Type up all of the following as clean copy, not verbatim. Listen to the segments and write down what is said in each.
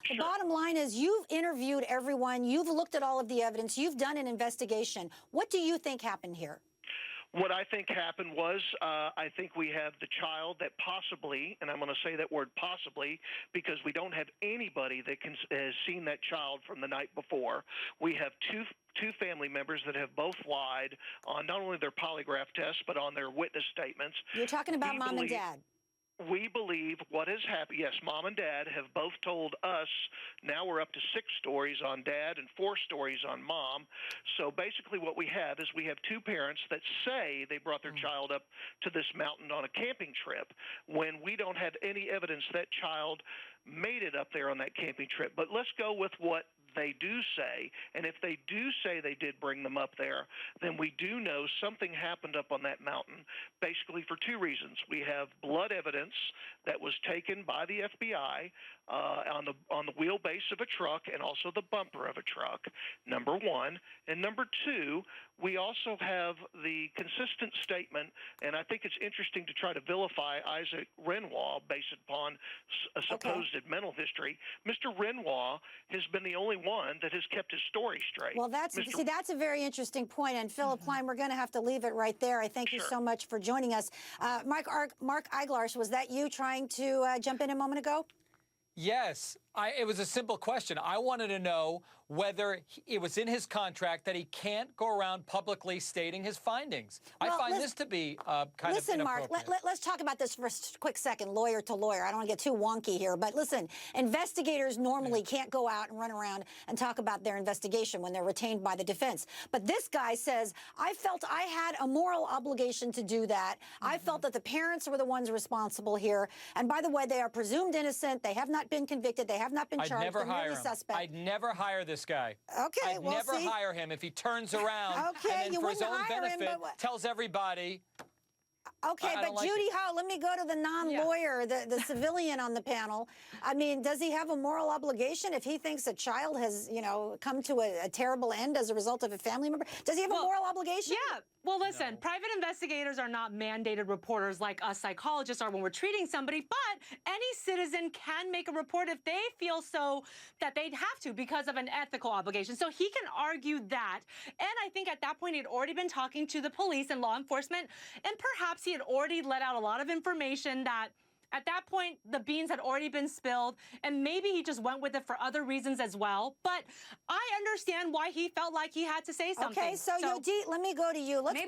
The bottom line is you've interviewed everyone. You've looked at all of the evidence. You've done an investigation. What do you think happened here? What I think happened was I think we have the child that possibly, and I'm going to say that word possibly because we don't have anybody that has seen that child from the night before. We have two family members that have both lied on not only their polygraph tests but on their witness statements. You're talking about mom and dad. We believe what has happened. Yes, mom and dad have both told us. Now we're up to 6 stories on dad and 4 stories on mom. So basically what we have is we have 2 parents that say they brought their child up to this mountain on a camping trip when we don't have any evidence that child made it up there on that camping trip. But let's go with what they do say, and if they do say they did bring them up there, then we do know something happened up on that mountain, basically for 2 reasons. We have blood evidence that was taken by the FBI on the wheelbase of a truck and also the bumper of a truck, number one. And number 2, we also have the consistent statement, and I think it's interesting to try to vilify Isaac Renoir based upon a supposed mental history. Mr. Renoir has been the only one that has kept his story straight. Well, that's a very interesting point. And Philip Klein, we're going to have to leave it right there. I thank you so much for joining us. Mark Eiglarsh, was that you trying to jump in a moment ago? Yes. It was a simple question. I wanted to know whether it was in his contract that he can't go around publicly stating his findings. Well, I find this to be kind of inappropriate. Mark, let's talk about this for a quick second, lawyer to lawyer. I don't want to get too wonky here, but listen, investigators normally can't go out and run around and talk about their investigation when they're retained by the defense. But this guy says, I felt I had a moral obligation to do that. I felt that the parents were the ones responsible here. And by the way, they are presumed innocent. They have not been convicted. They have not been charged. I'd never hire him. Suspect. I'd never hire this guy. Okay, I'd never hire him if he turns around and then for his own benefit tells everybody. Okay, but like Judy Howe, let me go to the non-lawyer, the civilian on the panel. I mean, does he have a moral obligation if he thinks a child has, come to a terrible end as a result of a family member? Does he have a moral obligation? Yeah. Well, listen, private investigators are not mandated reporters like us psychologists are when we're treating somebody, but any citizen can make a report if they feel so that they'd have to because of an ethical obligation. So he can argue that. And I think at that point, he'd already been talking to the police and law enforcement, and perhaps he had already let out a lot of information that at that point, the beans had already been spilled, and maybe he just went with it for other reasons as well. But I understand why he felt like he had to say something. Okay, so Yodit, let me go to you. Let's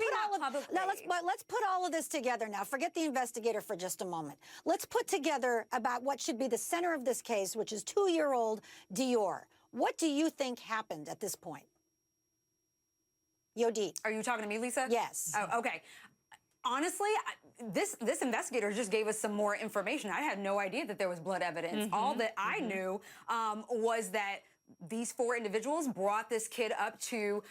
put all of this together now. Forget the investigator for just a moment. Let's put together about what should be the center of this case, which is 2-year-old DeOrr. What do you think happened at this point? Yodit. Are you talking to me, Lisa? Yes. Oh, okay. Honestly, this investigator just gave us some more information. I had no idea that there was blood evidence. All that I knew was that these 4 individuals brought this kid up to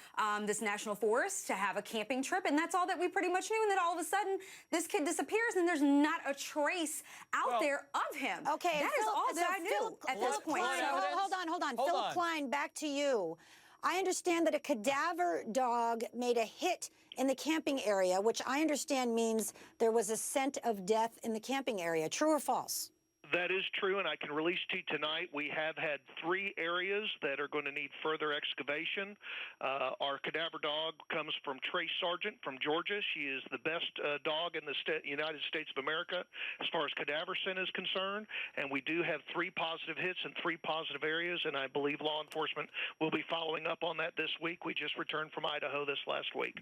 this national forest to have a camping trip, and that's all that we pretty much knew. And then all of a sudden, this kid disappears, and there's not a trace out there of him. Okay, that is all that I knew at this point. Hold on. Philip Klein, back to you. I understand that a cadaver dog made a hit in the camping area, which I understand means there was a scent of death in the camping area. True or false? That is true, and I can release to you tonight we have had 3 areas that are going to need further excavation. Our cadaver dog comes from Trace Sargent from Georgia. She is the best dog in the United States of America as far as cadaver scent is concerned, and we do have 3 positive hits in 3 positive areas, and I believe law enforcement will be following up on that this week. We just returned from Idaho this last week.